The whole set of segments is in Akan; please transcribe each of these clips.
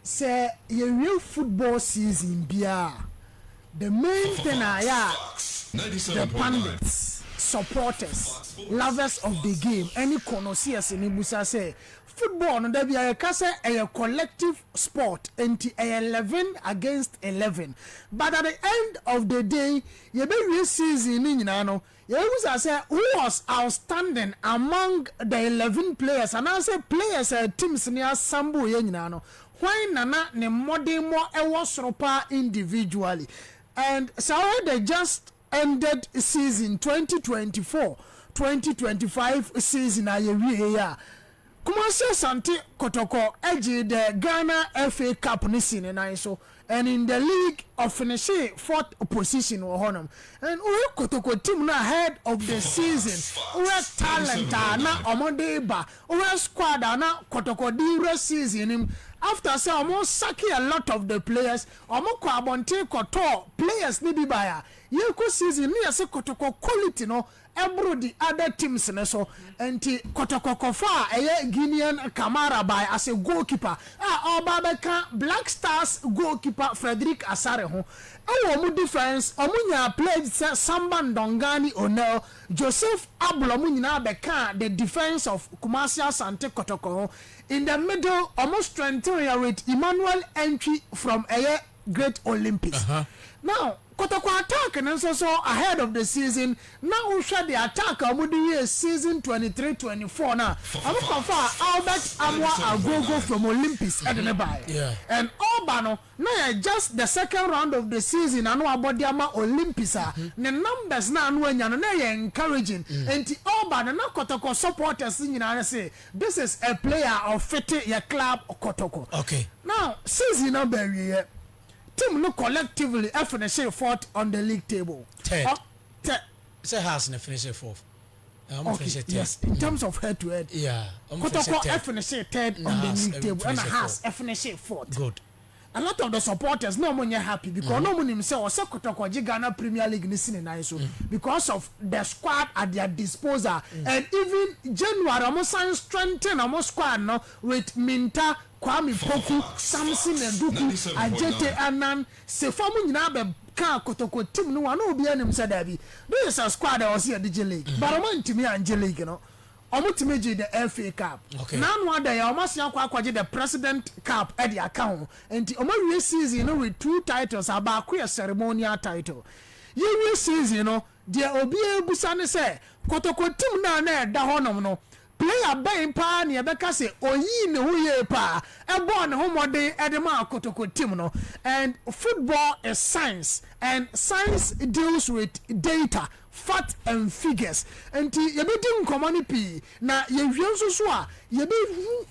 say your real football season bia the main thing the pundits, supporters, lovers of the game, any connoisseurs in Ibusa say football no there be a collective sport and 11 against 11, but at the end of the day you be season in no you say who was outstanding among the 11 players, and I say players teams near Samba no why nana ne modern more soropa individually. And so they just ended season 2024-2025 season here. Kumasi Santi Kotoko edge the Ghana FA Cup nisi ne so, and in the league of finishing 4th position or honum. And Kotoko team na ahead of the season. Talent na omonde ba. Squad na Kotoko di season. After say almost sacking a lot of the players, almost kwabonte koto players ni bibaya. Yeko season ni ase Kotoko quality no ebro the other teams ne so enti Kotoko kofa Guinean Kamara by as a goalkeeper. Obabeka Black Stars goalkeeper Frederick Asare ho. Omo defense omunya played Samba Ndongani Onel, Joseph Ablo nyina beka the defense of Kumasi Asante Kotoko. In the middle, almost 20 with Emmanuel entry from a Great Olympics. Now, Kotoko attack and also ahead of the season. Now we share the attack of season 23-24 now. I'm confirm Albert Amwa Agogo from Olympics at the nearby. And Obano now just the second round of the season. I know about the Olympics. The numbers now encouraging. And the Obano now Kotoko supporters in say this is a player of fit your club Kotoko. Okay. Now season number team no collectively finish 4th on the league table. 10th. Say has na finish 4th. Okay, yes, in terms of head to head. Yeah. Kotoko finish 3rd on the league table and has finish 4th. Good. A lot of the supporters no money happy because no money himself say Kotoko Ghana Premier League ni sine so because of the squad at their disposal and even January almost strengthen almost squad no with Minta, Kwame Opoku, Samson Nduku, Ajete Anan, se formu nyina be ka Kotoko team no one obi anim say dabi. This is a squad that was here DJ League. But I want to me and League, you know. Omutimiji the FA Cup. Okay. Now one day almost yakwaje the President Cup at the account. And omo season with 2 titles about a ceremonial title. You season the obi ebusane say Kotoko team na da honom no. Player ben pa ne beka say oyi ne huye pa ebo ne homode edema Kotoko team no. And football is science, and science deals with data, fact and figures. And you be doing community na you so a you be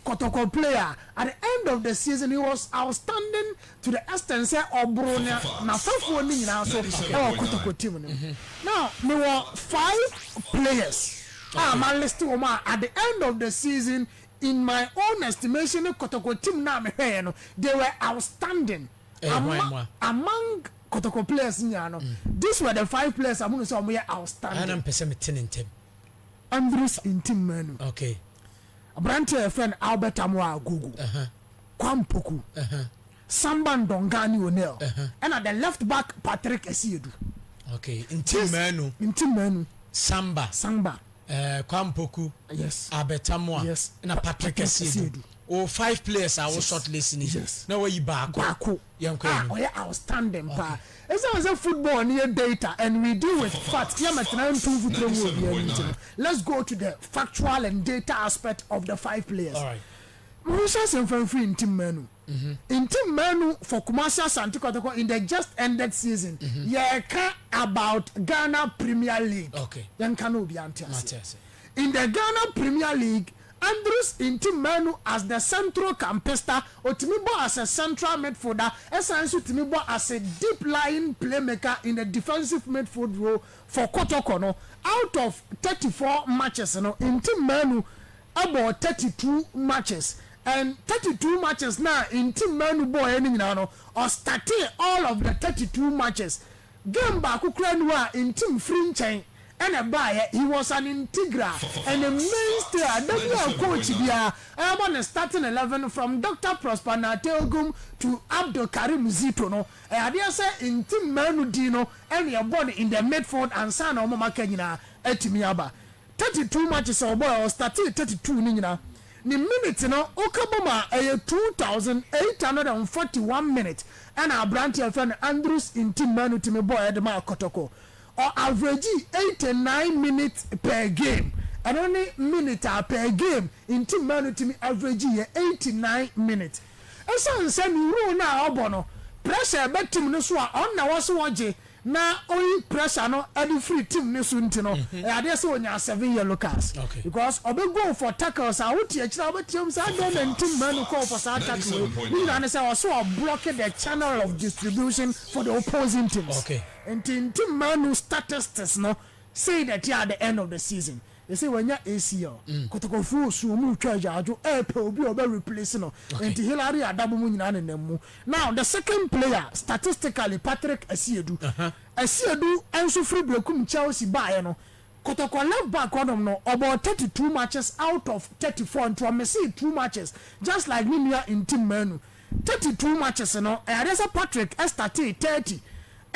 Kotoko player at the end of the season. He was outstanding to the extent say Obrona na fafo ni na so Kotoko team no. Now there were 5 players. Man listing at the end of the season, in my own estimation, Kotoko team na me no, they were outstanding among Kotoko players. These were the 5 players among some were outstanding. I'm percent Andrews in team menu. Okay. A branch friend Albert Amwa Gugu. Kwame Opoku. Samba Ndongani Onel. And at the left back Patrick Esiedu. Okay. In team menu. Samba. Kwame Opoku, yes. Abetamwa, yes. And a Patrick Esiedu. 5 players I was short listening. Yes. Now where you back? Outstanding. Okay. It's always a football near data, and we deal with facts. Let's go to the factual and data aspect of the 5 players. All right. We shall send free in team menu. In team menu for Kumasi Asante Kotoko in the just ended season. About Ghana Premier League. Okay. In the Ghana Premier League, Andrews in team menu as the central campester, Otimibo as a central midfielder, Esansu Timibo as a deep lying playmaker in the defensive midfield role for Kotoko. Out of 34 matches, in team menu about 32 matches. And 32 matches now in team menu boy or starting all of the 32 matches. Game back in team free chain and a buyer, he was an integral and a mainstay. W coach bia. I am on starting 11 from Dr. Prosper Nateogum to Abdul Karim Zito no. I dare say in Team Manu Dino and you are born in the midfield and son of Mama Kenina etimiaba. 32 matches or boy or started 32 nina. The minutes no Okaboma 2,841 minutes and our branch friend Andrews in Team Manu to me boy at the Kotoko. Or average 89 minutes per game. And only minute per game in Team Manu to me average 89 minutes. And so say me rule now obono. Pressure bet team no so on na was waje na only pressure no every free team no so ntino. I dey say onya 7 yellow cards. Okay. Because obe go for tackles I would teach na obe team say dem Team Manu call for tackle. We na say also block the channel of distribution for the opposing teams. Okay. And Team Manu statistics no say that at the end of the season. They say when you're ACL, Kotoko fu so mu charge ajo pe obi obe replace no. And Hillary adabu mu nyina nemu. Now the second player statistically Patrick Asiedu. Asiedu enso free brekum Chelsea buy no. Kotoko left back on no about 32 matches out of 34 and to see 2 matches just like Nimia in Team Manu. 32 matches no. There's a Patrick started 30.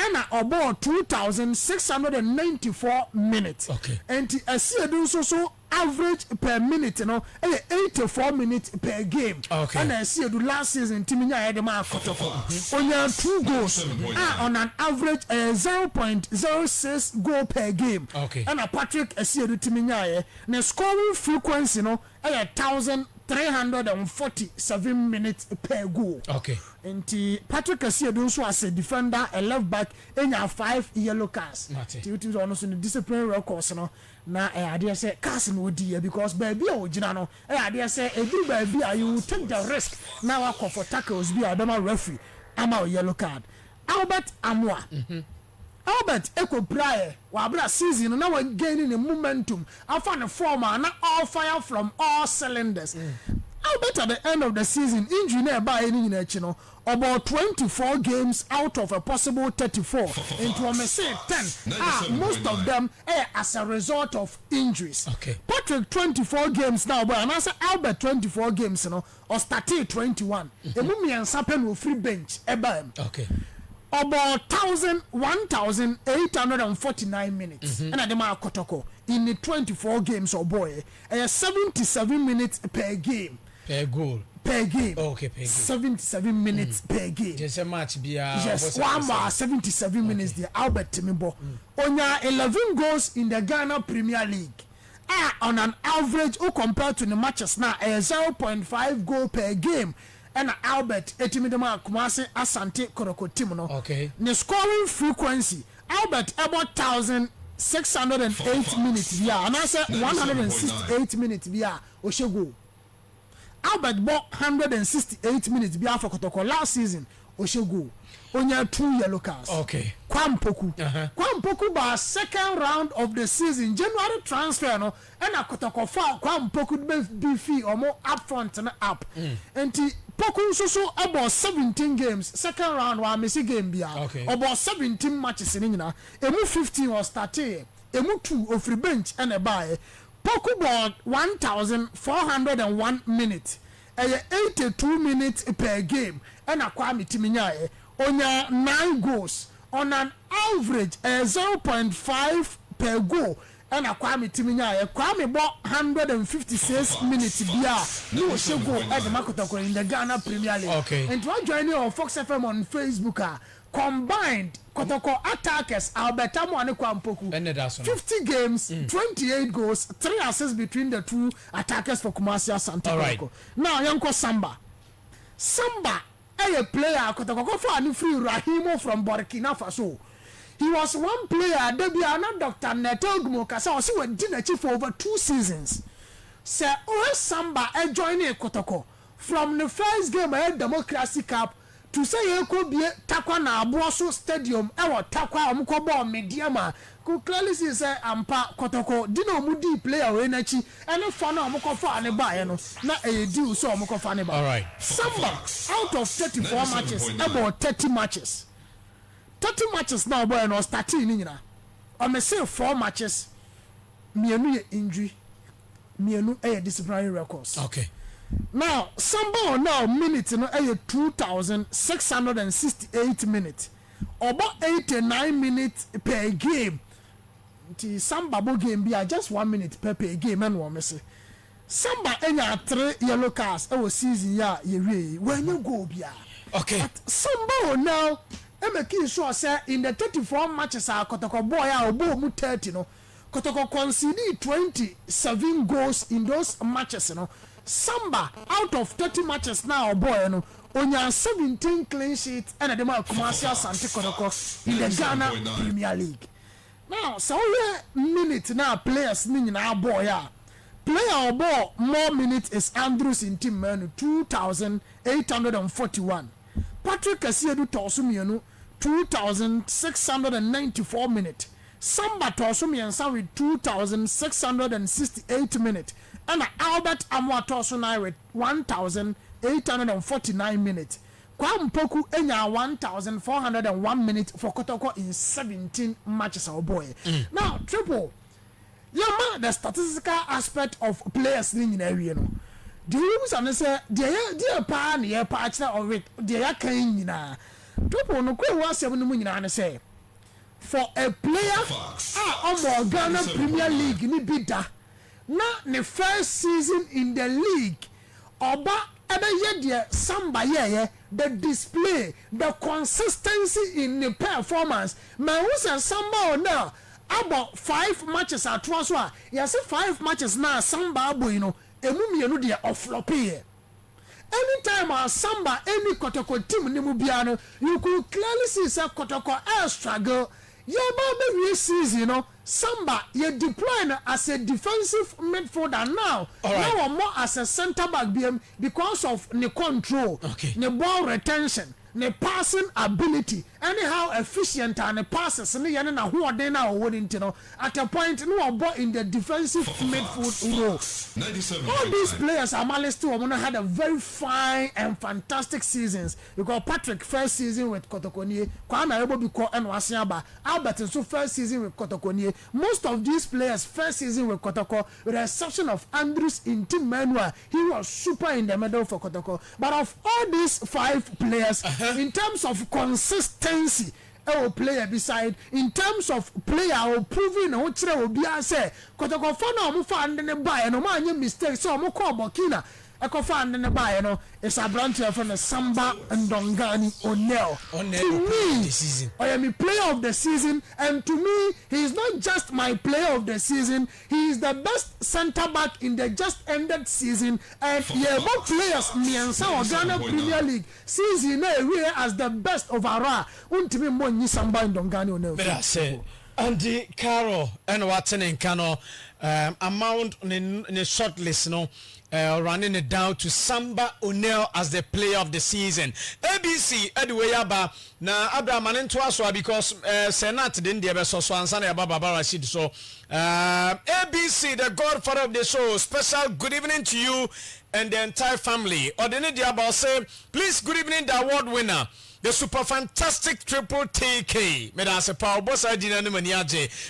And about 2,694 minutes. Okay. And I see a do so average per minute, 84 minutes per game. Okay. And I see a do last season, Timinya Edema Kotoko. On 2 goals, on an average 0.06 goal per game. Okay. And a Patrick I see a do Timinya, the scoring frequency, 1,347 minutes per goal. Okay. And Patrick Asiedu also as a defender, a left back, and 5 yellow cards. It was also in the disciplinary records, no. Now I dare say casting would dear because baby original. I dare say every baby you take the risk. Now I call for tackles be a referee. I'm a yellow card. Albert Amwa. Albert Echo Prayer, Wabra season, now we're gaining the momentum. I found a former, not all fire from all cylinders. Albert at the end of the season, injury nearby any channel, about 24 games out of a possible 34. Into a say 10. Most of them as a result of injuries. Okay. Patrick 24 games now, but and I say Albert 24 games, or started 21. The Mummy and Sapen will free bench. Okay. About 1,849 minutes. And at the Kotoko in the 24 games or boy, 77 minutes per game. Per goal. Per game. Okay, per game. 77 minutes per game. Just a match be yes, 1 hour 77 minutes there. Albert Timimbo. Onya 11 goals in the Ghana Premier League. On an average, compared to the matches now, 0.5 goal per game. And Albert Etimidema Kumasi Asante Koroko Timono. Okay. The scoring frequency, Albert about 1,608 minutes via, and I said 168 minutes via Oshego. Albert bought 168 minutes via for Kotoko last season. Oshego. Only 2 yellow cards. Okay. Kwame Opoku. Kwame Opoku by second round of the season, January transfer no, and a Kotoko for Kwame Opoku be fee or more upfront and up. And Poku so about 17 games. Second round wa Messi game bia. Okay. About 17 matches in England. Emu 15 was started. Emu 2 of free bench and a buy. Poku bought 1,401 minutes. 82 minutes per game. And a Kwame Timinya onya 9 goals on an average 0.5 per goal. And a Kwame Timinya, Kwame bought 156 minutes bia. No go at the Kotoko in the Ghana Premier League. Okay. And to join you on Fox FM on Facebook, combined Kotoko attackers Albert Amu and Kwame Opoku. 50 games, 28 goals, 3 assists between the 2 attackers for Kumasi Asante. Right. Now Yanko Samba. Samba, a player Kotoko for a free Rahimo from Burkina Faso. He was one player, Debiana Dr. Netogmo Kasa, was who did for over 2 seasons. Sir, Samba joining Kotoko from the first game at Democracy Cup to say you could be Takwa na Abuaso Stadium, our Takwa Mukobo Mediama. Could clearly see say Ampa Kotoko Dino Mudi player Renachi and a fan of Mukofa and a Bayano, not a deal so Mukofa. All right. Samba out of 34 matches, about 30 matches. 30 matches now, boy, and 13 in I'm say 4 matches. Mienu injury. Mienu disciplinary records. Okay. Now, Samba now minutes 2,668 minutes. About 89 minutes per game. Samba game be just 1 minute per game and one say. Samba enya 3 yellow cards season when you go bia. Okay. But Samba now making sure say in the 34 matches Kotoko boy obo 30 no. Kotoko conceded 27 goals in those matches Samba out of 30 matches now boy onya 17 clean sheets and the man commercial Santi Kotoko in the Ghana Premier League. Now so minute now players now boy player or ball more minutes is Andrews in team man 2,841. Patrick Kasiedu Tosumianu 2,694 minutes. Samba Tosumiansa with 2,668 minutes. And Albert Amwa Tosuna with 1,849 minutes. Kwame Opoku enya 1,401 minutes for Kotoko in 17 matches our boy. Now triple. Yeah, the statistical aspect of players in area no. The rules and say dear pa near partner of it dear kind na. Triple no kwe wa 7 mu nyina say. For a player on Ghana Premier League ni bida na the first season in the league oba ebe ye Samba ye the display the consistency in the performance man who say Samba now about 5 matches at once yes 5 matches now Samba boy emu mienu de offlopie anytime Samba any Kotoko team ni mu bia no you could clearly see say Kotoko struggle yeah ba season Samba you deploying as a defensive midfielder now now more as a center back BM because of the control the ball retention the passing ability anyhow efficient and the passes and the na who are now wouldn't at a point no ball in the defensive midfield role. All these players are listed had a very fine and fantastic seasons because Patrick first season with Kotoko Kwame Opoku and Wasiaba Albert so first season with Kotoko. Most of these players first season with Kotoko with the exception of Andrews in team Manuel he was super in the middle for Kotoko but of all these 5 players in terms of consistency player beside in terms of player proving o kire obi say Kotoko fa na o fa ande ne buy no ma anya mistake so o call Burkina ekofa ande ne buy no is a branch from the Samba Ndongani Onel this season I am a player of the season and to me he is not just my player of the season he is the best center back in the just ended season and both players miensa o Ghana Premier League season as the best overall untimi mo nyi Samba Ndongani Onel but say Andy Carroll and Watson and Kano amount in the short list running it down to Samba Onel as the player of the season. ABC anyway aba na Abraham Anentwaswa because Senate didn't the so answer about Baba Rashid so ABC the godfather of the show special good evening to you and the entire family. Ordinary Diabal say please good evening the award winner the super fantastic triple TK.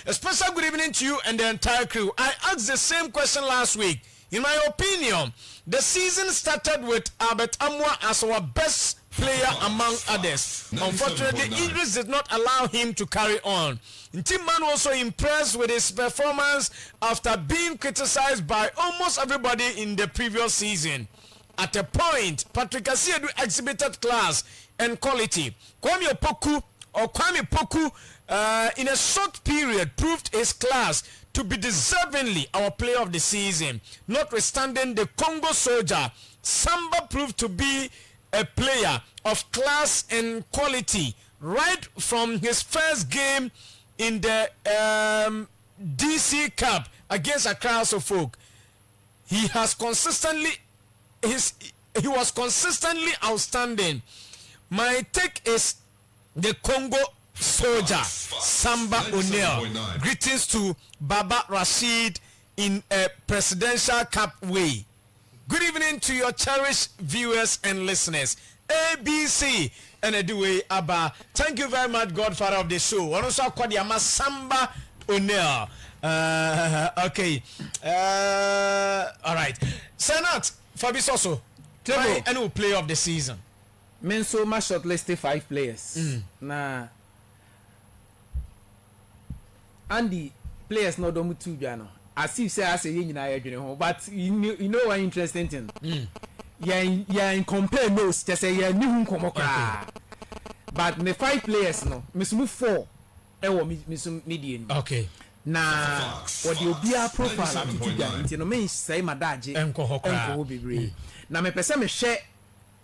A special good evening to you and the entire crew. I asked the same question last week. In my opinion, the season started with Albert Amwa as our best player among others. Unfortunately, injuries did not allow him to carry on. Team Man also impressed with his performance after being criticized by almost everybody in the previous season. At a point, Patrick Kasiedu exhibited class and quality. Kwame Opoku in a short period proved his class to be deservingly our player of the season. Notwithstanding the Congo soldier, Samba proved to be a player of class and quality right from his first game in the DC Cup against Accra Folk. He was consistently outstanding. My take is the Congo soldier Samba Onel. Greetings to Baba Rashid in a presidential cup way. Good evening to your cherished viewers and listeners. ABC and Eduwe Abba. Thank you very much, Godfather of the show. Also, Kwadiama Samba O'Neal. Okay. All right. Senat Fabisoso. Any player of the season. Menso ma shortlisted 5 players. Na Andy players no do mutu no. As if say as you nyina adwene ho, but you know one interesting thing. Yeah, compare notes just say yeah ni hu nkomo kra. But the 5 players no, me 4 ewo me medie. Okay. Na what the obia profile atutuga nti no me say madaje enko bebre. Na me pese me hwe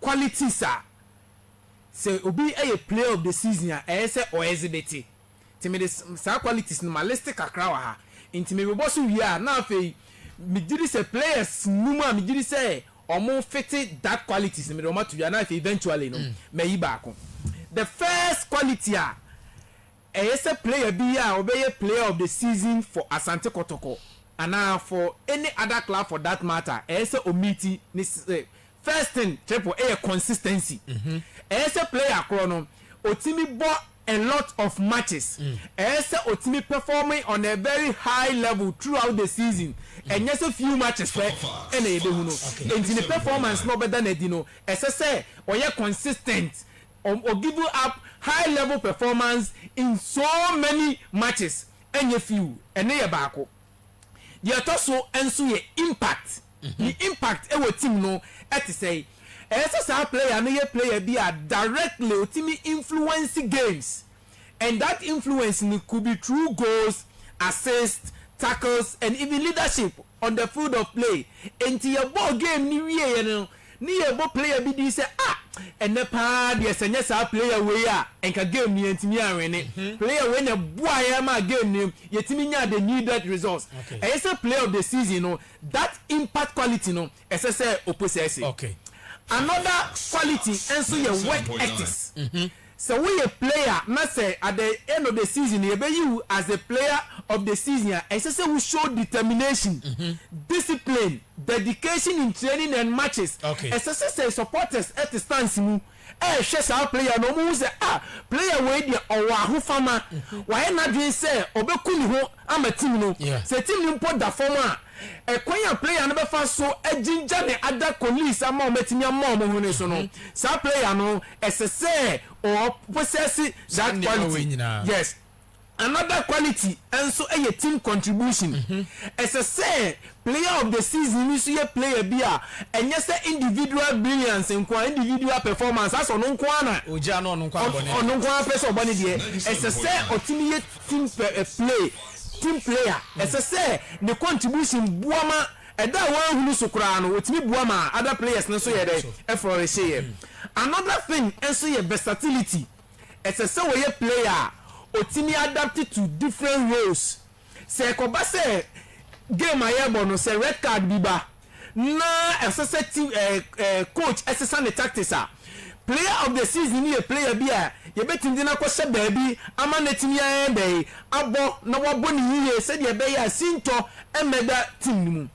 qualities a say obi a player of the season a say o exhibit. Ti me say qualities no malistic akra wa ha. Nti me bo so wi a na afei me diri say players numa me diri say omo fit that qualities me do ma to wi na afei eventually no me yi ba ko. The first quality a a player be a obey player of the season for Asante Kotoko and for any other club for that matter as a omiti first thing triple a consistency as a player chrono otimi bought a lot of matches as a otimi performing on a very high level throughout the season and just a few matches for any day and in the performance no better than Edino as I say or you consistent or give you up high level performance in so many matches and you few and they back the also enso ye impact the impact e team no at say as a player and ye player be a directly ultimate influence games and that influence could be through goals, assists, tackles and even leadership on the field of play into your ball game ni wie you know ni a bo player bi di say and the pa de senye sa player we a enka game ni antimi anwene player we na boa ya ma game ni yetimi nya the needed results and say player of the season no that impact quality no say opposite okay another quality and so your work ethics so we a player not say at the end of the season you be you as a player of the season and say we show determination discipline dedication in training and matches and say supporters at the stance mu share our player no mu say player we dey owa ho fama why na dwen say obeku ni ho ama team no say team ni mpo da form a kwanya player no be fa so aginja ne other colleagues ama o metimi ama o ho ne so no sa player no say or possess that quality yes another quality and so a team contribution as I say player of the season is a player bia and yes individual brilliance and individual performance as on nkwana oja no nkwa bone on nkwa person bone de as I say ultimate team play team player as I say the contribution buama eda wan hunu sukura no otimi buama other players no so ye dey flourish here another thing and so your versatility as I say we a player otimi adapted to different roles say ko ba say game ayebo no say red card biba na assessment coach assessing the tactics player of the season ni a player bia ye betim dina ko se baabi ama na timi ya dey abo na wabo ni yiye say de be ya sinto emeda team mu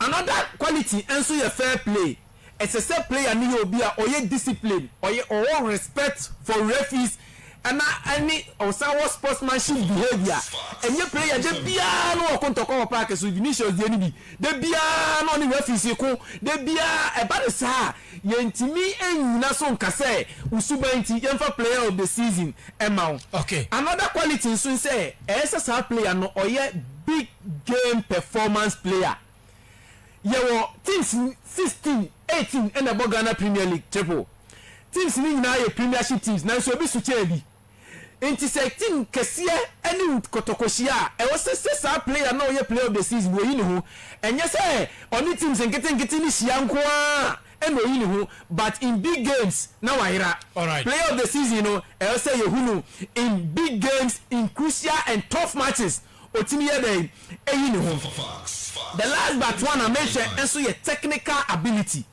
another quality enso your fair play as a set player ni obi a oye discipline oye or respect for referees and any our sportsmanship behavior and your player de bia no Kotoko park so Vinicius de ni bi de bia no ni referee ko de bia e ba de sa yentimi enina so nka say usubanti yemfa player of the season emma okay another quality so say essa player no oye big game performance player yewo teams 16 18 and the Ghana Premier League triple teams ni na ye premiership teams na so bi su chebi enti say team kesiye any Kotokoshia e was say player no ye player of the season we ni ho enye say oni teams nkete ni hia nko a eno yi ni ho but in big games na waira player of the season no e say ye hunu in big games in crucial and tough matches otimi ye dey eyi ni ho the last but one I mention enso ye technical ability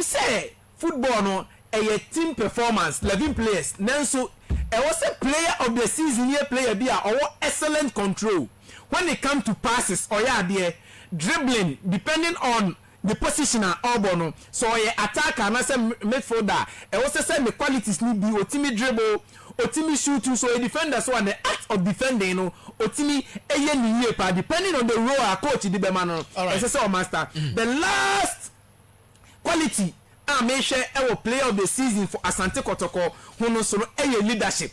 say football no a team performance 11 players nanso was a player of the season year player be or excellent control when it come to passes or there dribbling depending on the positioner or bono so attacker and say midfielder was say the qualities need be otimi dribble otimi shoot so a defender so an act of defending no otimi eye ni pa depending on the role our coach di be man no say o master the last quality make sure our player of the season for Asante Kotoko hono so no eye leadership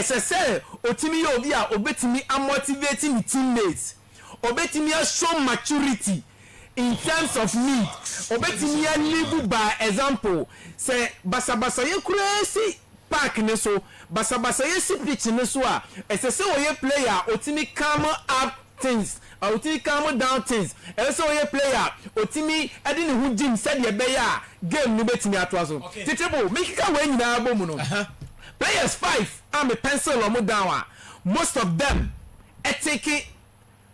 say otimi ye obi a obetimi motivate ni teammates obetimi show maturity in terms of need obetimi live by example say basabasa ye crazy park ne so basabasa ye si pitch ne so a say we player otimi calm up things otimi calm down things say we player otimi edi ne hu gym said ye be ya game no betimi ato so titebo make ka we nyina abomu no players 5 am a pencil or down most of them taking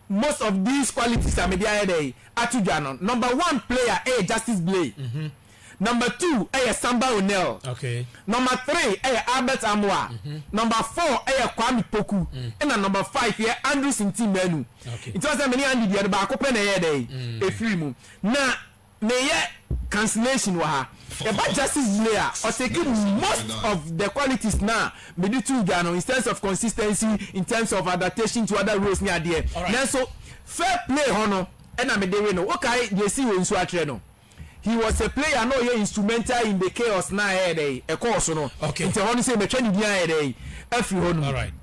most of these qualities are media day atujanon number 1 player Justice Blay number 2 Samba Onel number 3 Albert Amwa number 4 Kwame Opoku and number 5 Andrew Sintimenu it was many and the ba ko pe na ye day e free mu na me cancellation wa ha about Justice Blay or taking most of the qualities now me do Ghana in terms of consistency in terms of adaptation to other roles near there then so fair play hono and I'm a no okay they see when so atre no he was a player no he instrumental in the chaos na here a course no into hono say me training dia here every hono all right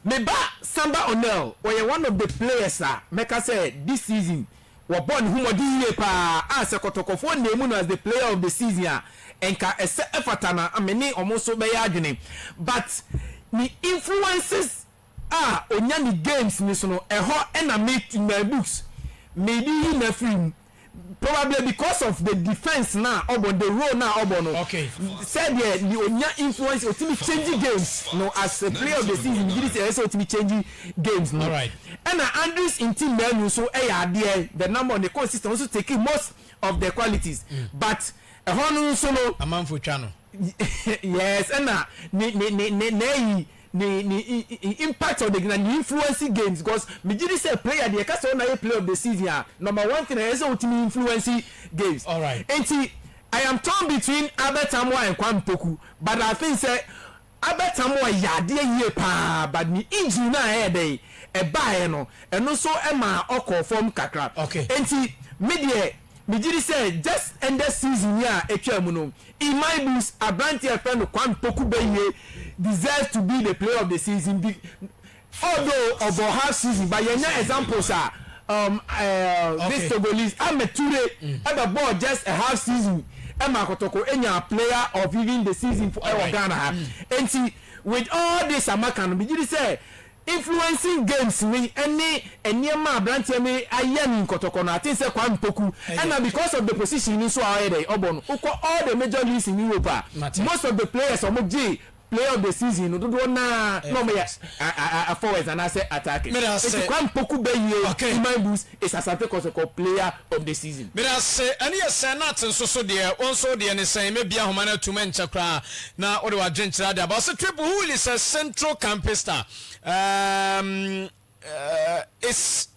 me ba Samba Onel or one of the players make I say this season we born who modi pa as a Kotoko for name as the player of the season enka ese efatana ameni omoso be ya adwene but the influences onya ni games ni so no eho na make in my books maybe he na film probably because of the defense now obon the role now obon no said the onya influence otimi changing games no as a player of the season you say otimi changing games no all right and Andrews in team menu so there the number on the consistent also taking most of the qualities but a honu solo amanfo twa no yes and the impact of the influencing games because Mijiri say player the case on a player of the season number 1 thing is ultimate influencing games all right and I am torn between Albert Amwa and Kwame Opoku but I think say Albert Amwa yade ye pa but ni injury na head e buy no and also Emma oko form kakra okay and media Mijiri say just end the season ya etwa mu no in my books Abrantia friend Kwame Opoku be deserves to be the player of the season although of half season but yenya examples are this Togolese Ameture ever ball just a half season Emma Kotoko enya player of even the season for Ghana and see with all this Amakan Bijiri say influencing games we any ma branch me ayen Kotoko na tin say Kwame Opoku and because of the position in so ahead obon all the major leagues in Europe most of the players omoji player of the season no do na no me forwards and I say attacking it's Kwame Opoku be here in my boost is Asante Kotoko player of the season me da say any senat so there also there ne say me bia homa na tuma nchakra na o de wa dwenchira there but say Triple who is a central campus star is